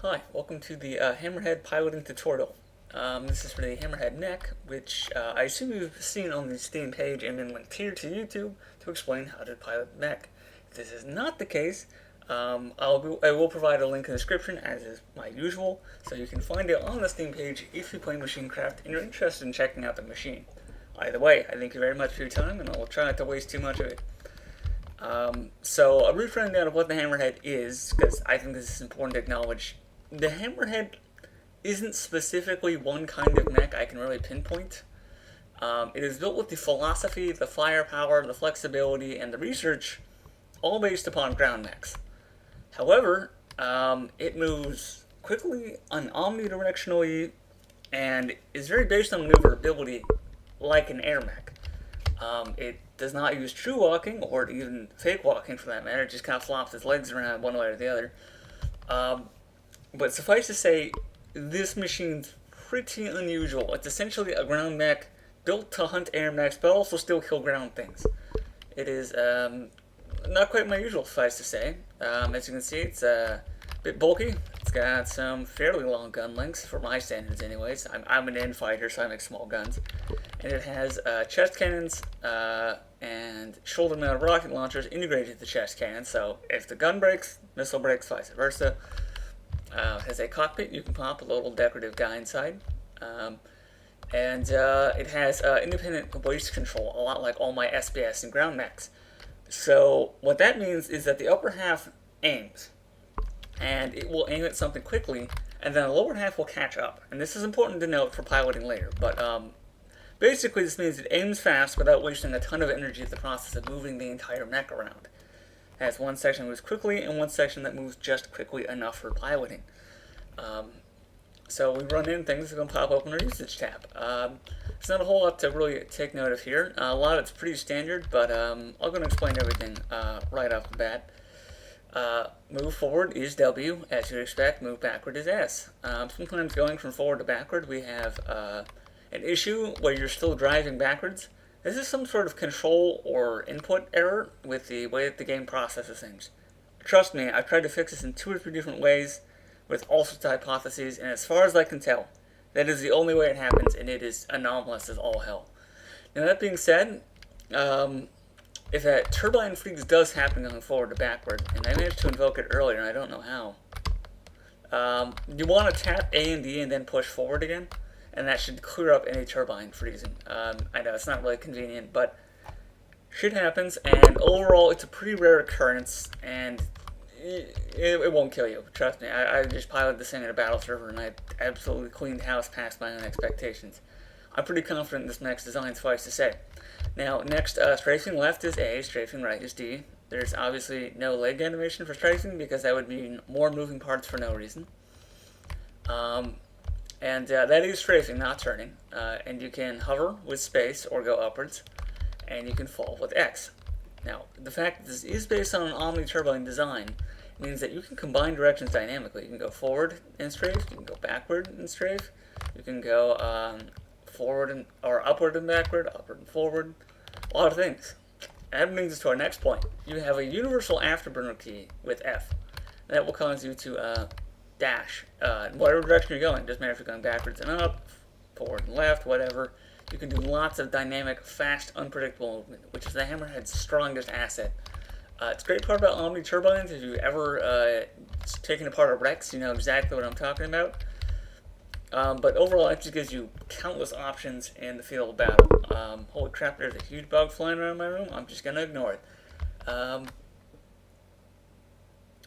Hi, welcome to the Hammerhead piloting tutorial. This is for the Hammerhead Mech, which I assume you've seen on the Steam page and been linked here to YouTube to explain how to pilot the mech. If this is not the case, I will provide a link in the description, as is my usual, so you can find it on the Steam page if you play Machinecraft and you're interested in checking out the machine. Either way, I thank you very much for your time, and I will try not to waste too much of it. So a brief rundown of what the Hammerhead is, because I think this is important to acknowledge. The Hammerhead isn't specifically one kind of mech I can really pinpoint. It is built with the philosophy, the firepower, the flexibility, and the research, all based upon ground mechs. However, it moves quickly and omnidirectionally, and is very based on maneuverability, like an air mech. It does not use true walking, or even fake walking for that matter. It just kind of flops its legs around one way or the other. But suffice to say, this machine's pretty unusual. It's essentially a ground mech built to hunt air mechs, but also still kill ground things. It is not quite my usual, suffice to say. As you can see, it's a bit bulky. It's got some fairly long gun lengths, for my standards anyways. I'm an end fighter, so I make small guns. And it has chest cannons and shoulder-mounted rocket launchers integrated to the chest cannon, so if the gun breaks, missile breaks, vice versa. It has a cockpit. You can pop a little decorative guy inside. And it has independent voice control, a lot like all my SBS and ground mechs. So what that means is that the upper half aims, and it will aim at something quickly, and then the lower half will catch up. And this is important to note for piloting later, but basically this means it aims fast without wasting a ton of energy in the process of moving the entire mech around. It has one section that moves quickly and one section that moves just quickly enough for piloting. So we run in things that are going to pop open our usage tab. There's not a whole lot to really take note of here. A lot of it's pretty standard, but I'm going to explain everything right off the bat. Move forward is W, as you'd expect. Move backward is S. Sometimes going from forward to backward, we have an issue where you're still driving backwards. This is some sort of control or input error with the way that the game processes things. Trust me, I've tried to fix this in 2 or 3 different ways with all sorts of hypotheses, and as far as I can tell, that is the only way it happens, and it is anomalous as all hell. Now, that being said, if that turbine freeze does happen going forward to backward, and I managed to invoke it earlier, and I don't know how, you want to tap A and D and then push forward again, and that should clear up any turbine freezing. I know it's not really convenient, but shit happens, and overall it's a pretty rare occurrence, and it won't kill you. Trust me, I just piloted this thing in a battle server, and I absolutely cleaned house past my own expectations. I'm pretty confident in this mech's design, suffice to say. Now, next, strafing left is A, strafing right is D. There's obviously no leg animation for strafing, because that would mean more moving parts for no reason. And that is strafing, not turning. And you can hover with space or go upwards, and you can fall with X. Now, the fact that this is based on an omni-turbine design means that you can combine directions dynamically. You can go forward and strafe, you can go backward and strafe, you can go forward and or upward and backward, upward and forward, a lot of things. And that brings us to our next point. You have a universal afterburner key with F. That will cause you to dash in whatever direction you're going. Doesn't matter if you're going backwards and up, forward and left, whatever. You can do lots of dynamic, fast, unpredictable movement, which is the Hammerhead's strongest asset. It's a great part about Omni turbines. If you've ever taken apart a Rex, you know exactly what I'm talking about. But overall, it just gives you countless options in the field of battle. Holy crap, there's a huge bug flying around my room. I'm just going to ignore it.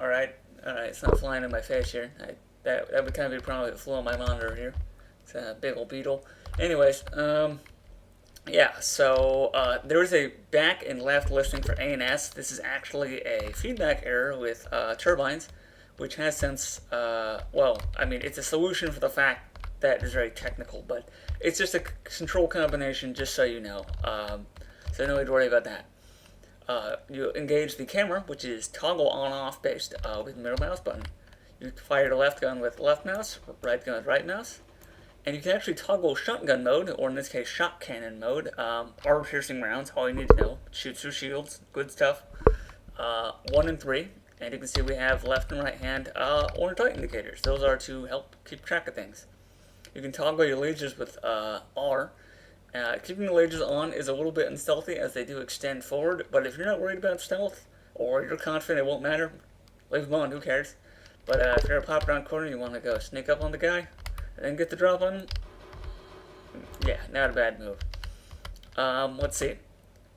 Alright, it's not flying in my face here. That would kind of be a problem if it flew on my monitor here. It's a big old beetle. Anyways, yeah, so there is a back and left listing for A and S. This is actually a feedback error with turbines, which has since, well, I mean, it's a solution for the fact that is very technical, but it's just a control combination, just so you know. So no need to worry about that. You engage the camera, which is toggle on-off based with the middle mouse button. You fire the left gun with left mouse, right gun with right mouse. And you can actually toggle shotgun mode, or in this case, shot cannon mode. Armor-piercing rounds, all you need to know. Shoots through shields, good stuff. 1 and 3. And you can see we have left and right hand orange light indicators. Those are to help keep track of things. You can toggle your lasers with R. Keeping the lasers on is a little bit unstealthy as they do extend forward, but if you're not worried about stealth, or you're confident it won't matter, leave them on, who cares? But if you're a pop around corner, you want to go sneak up on the guy, and then get the drop on him, yeah, not a bad move. Let's see.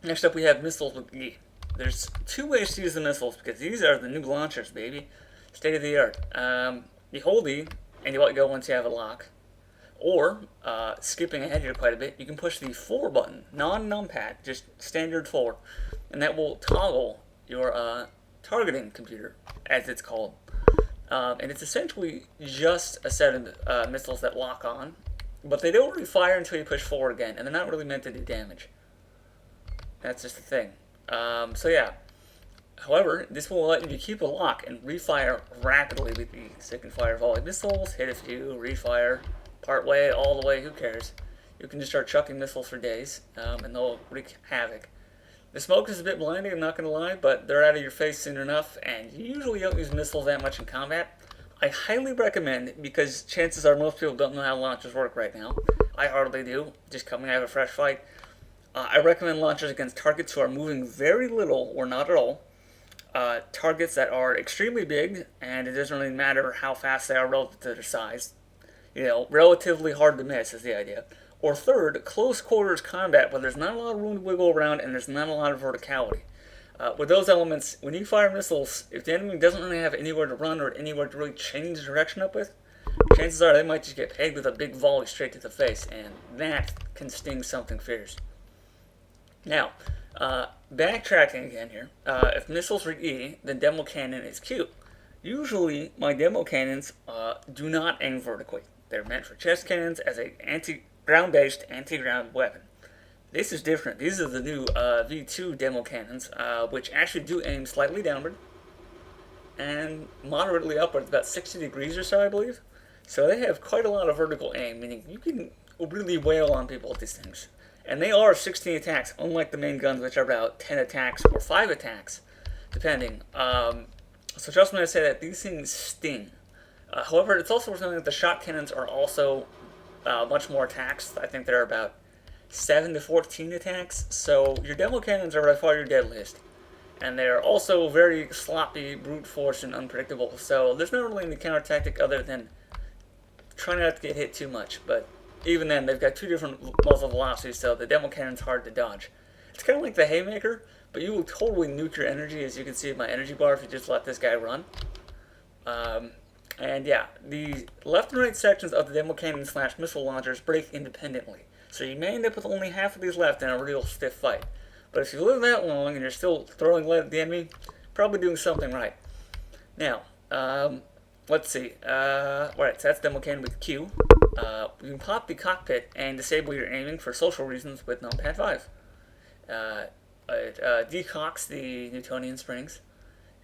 Next up we have missiles with E. There's two ways to use the missiles, because these are the new launchers, baby. State of the art. You hold E, and you let go once you have a lock. Or, skipping ahead here quite a bit, you can push the 4 button, non-numpad, just standard 4, and that will toggle your targeting computer, as it's called. And it's essentially just a set of missiles that lock on, but they don't really fire until you push 4 again, and they're not really meant to do damage. That's just the thing. So yeah. However, this will let you keep a lock and refire rapidly with the stick and fire volley missiles, hit a few, refire, part way, all the way, who cares? You can just start chucking missiles for days, and they'll wreak havoc. The smoke is a bit blinding, I'm not going to lie, but they're out of your face soon enough, and you usually don't use missiles that much in combat. I highly recommend, because chances are most people don't know how launchers work right now. I hardly do, just coming out of a fresh fight. I recommend launchers against targets who are moving very little or not at all. Targets that are extremely big, and it doesn't really matter how fast they are relative to their size. You know, relatively hard to miss is the idea. Or third, close quarters combat, where there's not a lot of room to wiggle around and there's not a lot of verticality. With those elements, when you fire missiles, if the enemy doesn't really have anywhere to run or anywhere to really change the direction up with, chances are they might just get pegged with a big volley straight to the face, and that can sting something fierce. Now, backtracking again here, if missiles are E, then demo cannon is Q. Usually, my demo cannons do not aim vertically. They're meant for chest cannons as a ground-based anti-ground weapon. This is different. These are the new V2 demo cannons, which actually do aim slightly downward and moderately upward, about 60 degrees or so, I believe. So they have quite a lot of vertical aim, meaning you can really wail on people with these things. And they are 16 attacks, unlike the main guns, which are about 10 attacks or 5 attacks, depending. So trust me when I say that these things sting. However, it's also worth noting that the shot cannons are also much more attacks. I think they're about 7 to 14 attacks. So your demo cannons are by far your deadliest. And they're also very sloppy, brute force, and unpredictable. So there's not really any counter tactic other than trying not to get hit too much. But even then, they've got 2 different muzzle velocities, so the demo cannon's hard to dodge. It's kind of like the Haymaker, but you will totally nuke your energy, as you can see in my energy bar, if you just let this guy run. And yeah, the left and right sections of the demo cannon / missile launchers break independently. So you may end up with only half of these left in a real stiff fight. But if you live that long and you're still throwing lead at the enemy, probably doing something right. Now, let's see. Alright, so that's demo cannon with Q. You can pop the cockpit and disable your aiming for social reasons with numpad 5. It decocks the Newtonian springs.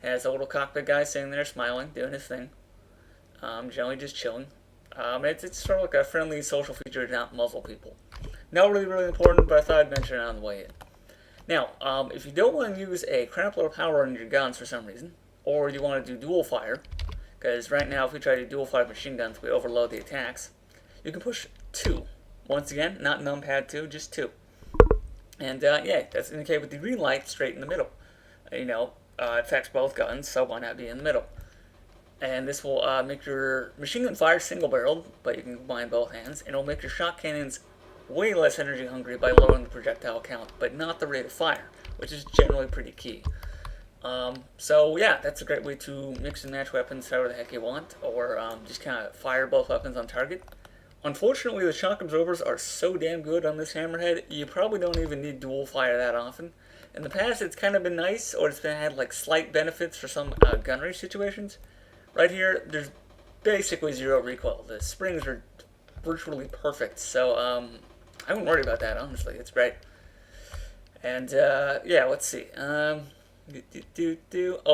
Has a little cockpit guy sitting there smiling, doing his thing. Generally just chilling. It's sort of like a friendly social feature to not muzzle people. Not really important, but I thought I'd mention it on the way in. Now, if you don't want to use a crampler power on your guns for some reason, or you want to do dual fire, because right now if we try to do dual fire machine guns, we overload the attacks, you can push 2. Once again, not numpad 2, just 2. And yeah, that's indicated with the green light straight in the middle. You know, it affects both guns, so why not be in the middle? And this will make your machine gun fire single-barreled, but you can combine both hands, and it'll make your shot cannons way less energy hungry by lowering the projectile count, but not the rate of fire, which is generally pretty key. So yeah, that's a great way to mix and match weapons however the heck you want, or just kind of fire both weapons on target. Unfortunately, the shock absorbers are so damn good on this Hammerhead, you probably don't even need dual fire that often. In the past, it's kind of been nice, or it's had like slight benefits for some gunnery situations. Right here, there's basically 0 recoil. The springs are virtually perfect, so I wouldn't worry about that, honestly. It's great. And yeah, let's see. Oh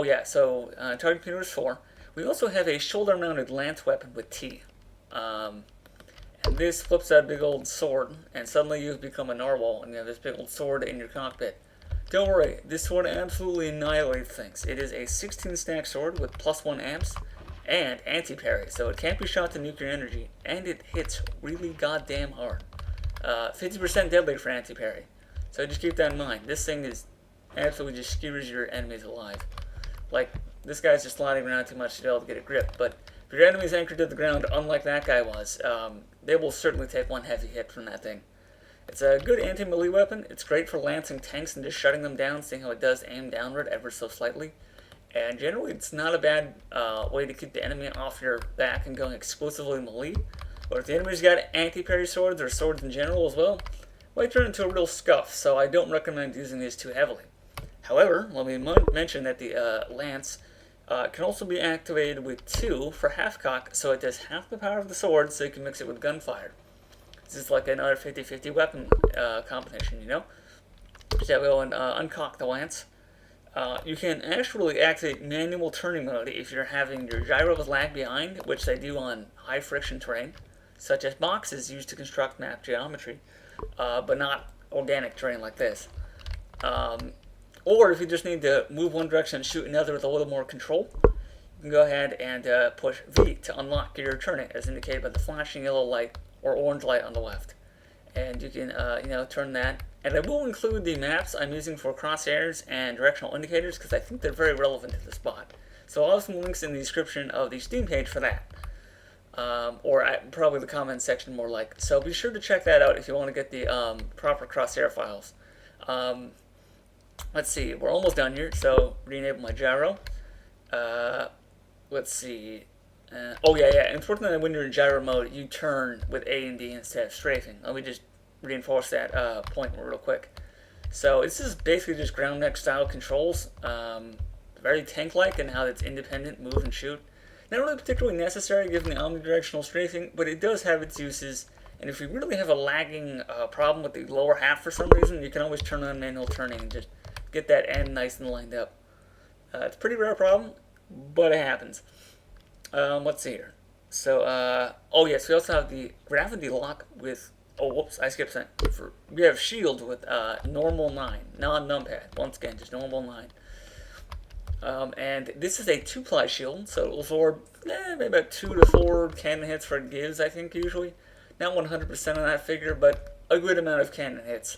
yeah, so target computer is 4. We also have a shoulder-mounted lance weapon with T. And this flips that big old sword, and suddenly you've become a narwhal, and you have this big old sword in your cockpit. don't worry, this sword absolutely annihilates things. It is a 16 stack sword with +1 amps and anti-parry, so it can't be shot to nuclear energy, and it hits really goddamn hard. 50% deadly for anti-parry, so just keep that in mind. This thing is absolutely just skewers your enemies alive. Like, this guy's just sliding around too much to be able to get a grip, but if your enemy's anchored to the ground, unlike that guy was, they will certainly take one heavy hit from that thing. It's a good anti-melee weapon. It's great for lancing tanks and just shutting them down, seeing how it does aim downward ever so slightly. And generally, it's not a bad way to keep the enemy off your back and going exclusively melee. But if the enemy's got anti-parry swords, or swords in general as well, it might turn into a real scuff, so I don't recommend using these too heavily. However, let me mention that the lance can also be activated with 2 for half cock, so it does half the power of the sword, so you can mix it with gunfire. This is like another 50-50 weapon combination, you know? So we'll uncock the lance. You can actually activate manual turning mode if you're having your gyros lag behind, which they do on high friction terrain, such as boxes used to construct map geometry, but not organic terrain like this. Or if you just need to move one direction and shoot another with a little more control, you can go ahead and push V to unlock your turning, as indicated by the flashing yellow light or orange light on the left. And you can, turn that. And I will include the maps I'm using for crosshairs and directional indicators because I think they're very relevant to the spot. So I'll have some links in the description of the Steam page for that. Or probably the comment section more like. So be sure to check that out if you want to get the proper crosshair files. Let's see, we're almost done here, so re-enable my gyro. Let's see. Unfortunately, when you're in gyro mode, you turn with A and D instead of strafing. Let me just reinforce that point real quick. So this is basically just ground mech style controls. Very tank-like in how it's independent, move and shoot. Not really particularly necessary given the omnidirectional strafing, but it does have its uses. And if you really have a lagging problem with the lower half for some reason, you can always turn on manual turning and just get that end nice and lined up. It's a pretty rare problem, but it happens. Let's see here. So, we also have the gravity lock with, I skipped something. We have shield with normal 9, non-numpad. Once again, just normal 9. And this is a 2-ply shield, so it will absorb maybe about 2 to 4 cannon hits for gives, I think, usually. Not 100% on that figure, but a good amount of cannon hits.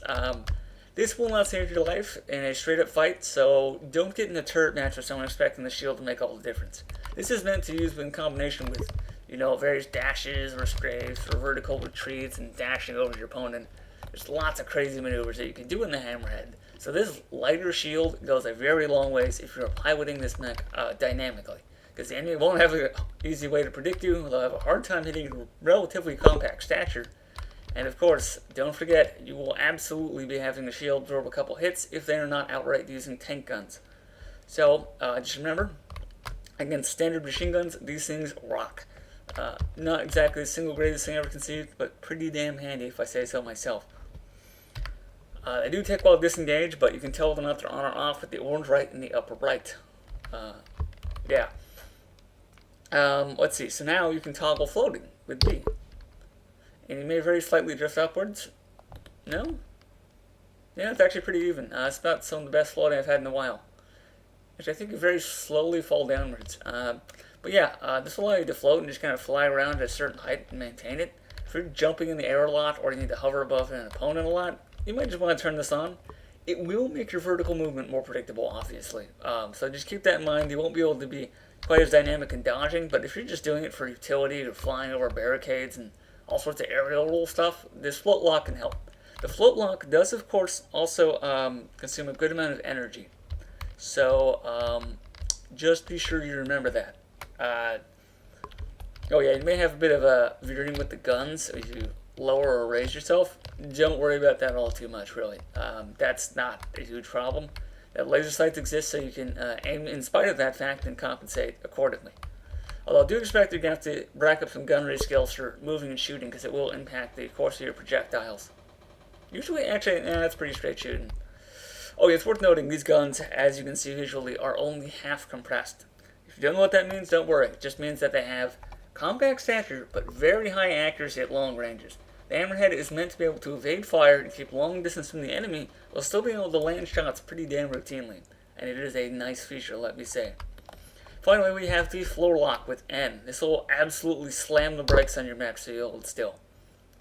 This will not save your life in a straight-up fight, so don't get in a turret match with someone expecting the shield to make all the difference. This is meant to use in combination with, various dashes or strays or vertical retreats and dashing over your opponent. There's lots of crazy maneuvers that you can do in the Hammerhead. So this lighter shield goes a very long ways if you're piloting this mech dynamically. Because the enemy won't have an easy way to predict you, they'll have a hard time hitting your relatively compact stature. And of course, don't forget, you will absolutely be having the shield absorb a couple hits if they are not outright using tank guns. So, just remember, against standard machine guns, these things rock. Not exactly the single greatest thing ever conceived, but pretty damn handy if I say so myself. They do take a while to disengage, but you can tell whether or not they're on or off with the orange right and the upper right. Let's see, so now you can toggle floating with B. And you may very slightly drift upwards. No? Yeah, it's actually pretty even. It's about some of the best floating I've had in a while. Which I think you very slowly fall downwards. This will allow you to float and just kind of fly around at a certain height and maintain it. If you're jumping in the air a lot or you need to hover above an opponent a lot, you might just want to turn this on. It will make your vertical movement more predictable, obviously. So just keep that in mind. You won't be able to be quite as dynamic in dodging, but if you're just doing it for utility or flying over barricades and all sorts of aerial rule stuff, this float lock can help. The float lock does, of course, also consume a good amount of energy. So just be sure you remember that. You may have a bit of a veering with the guns if you lower or raise yourself. Don't worry about that all too much, really. That's not a huge problem. Laser sights exist so you can aim in spite of that fact and compensate accordingly. Although I do expect you're going to have to rack up some gunnery skills for moving and shooting because it will impact the course of your projectiles. Usually, that's pretty straight shooting. It's worth noting these guns, as you can see visually, are only half compressed. If you don't know what that means, don't worry. It just means that they have compact stature but very high accuracy at long ranges. The Hammerhead is meant to be able to evade fire and keep long distance from the enemy while still being able to land shots pretty damn routinely. And it is a nice feature, let me say. Finally, we have the floor lock with N. This will absolutely slam the brakes on your mech so you hold still,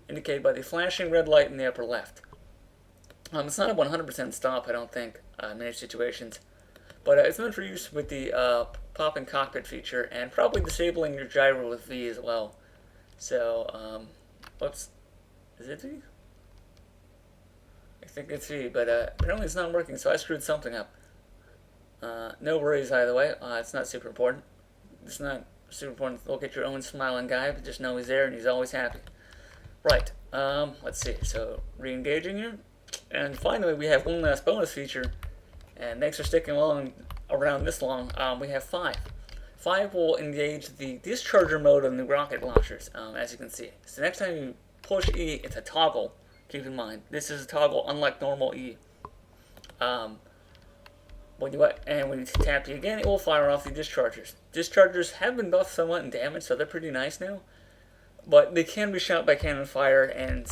indicated by the flashing red light in the upper left. It's not a 100% stop, I don't think, in many situations, but it's meant for use with the pop-in cockpit feature and probably disabling your gyro with V as well. So, whoops, is it V? I think it's V, but apparently it's not working, so I screwed something up. No worries either way, it's not super important. It's not super important to look at your own smiling guy, but just know he's there and he's always happy. Right, let's see, so re-engaging here. And finally, we have one last bonus feature, and thanks for sticking along around this long. We have 5. 5 will engage the discharger mode on the rocket launchers, as you can see. So next time you push E, it's a toggle. Keep in mind, this is a toggle unlike normal E. When you tap E again, it will fire off the dischargers. Dischargers have been buffed somewhat in damage, so they're pretty nice now. But they can be shot by cannon fire, and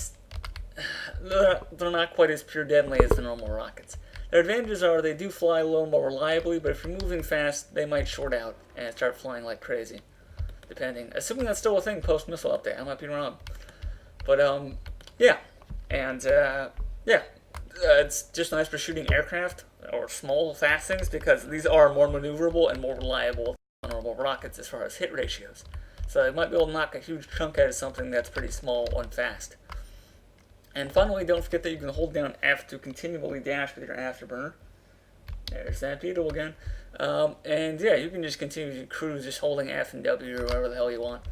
they're not quite as pure deadly as the normal rockets. Their advantages are they do fly a little more reliably, but if you're moving fast, they might short out and start flying like crazy. Depending. Assuming that's still a thing post-missile update. I might be wrong. But, yeah. And, yeah. It's just nice for shooting aircraft or small, fast things because these are more maneuverable and more reliable than normal rockets as far as hit ratios. So they might be able to knock a huge chunk out of something that's pretty small and fast. And finally, don't forget that you can hold down F to continually dash with your afterburner. There's that beetle again. And yeah, you can just continue to cruise just holding F and W or whatever the hell you want.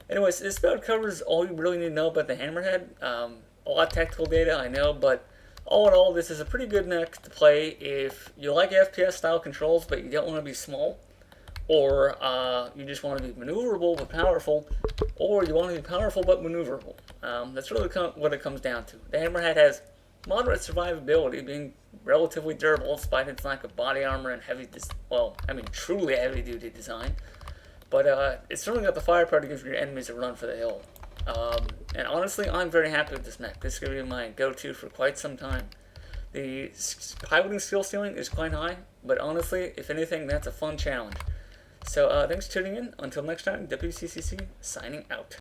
Anyways, this about covers all you really need to know about the Hammerhead. A lot of technical data, I know, but all in all, this is a pretty good mech to play if you like FPS style controls, but you don't want to be small, or you just want to be maneuverable but powerful, or you want to be powerful but maneuverable. That's really what it comes down to. The Hammerhead has moderate survivability, being relatively durable despite its lack of body armor and truly heavy-duty design. But it's certainly got the firepower to give your enemies a run for the hill. And honestly, I'm very happy with this mech. This is going to be my go-to for quite some time. The piloting skill ceiling is quite high, but honestly, if anything, that's a fun challenge. So thanks for tuning in. Until next time, WCCC signing out.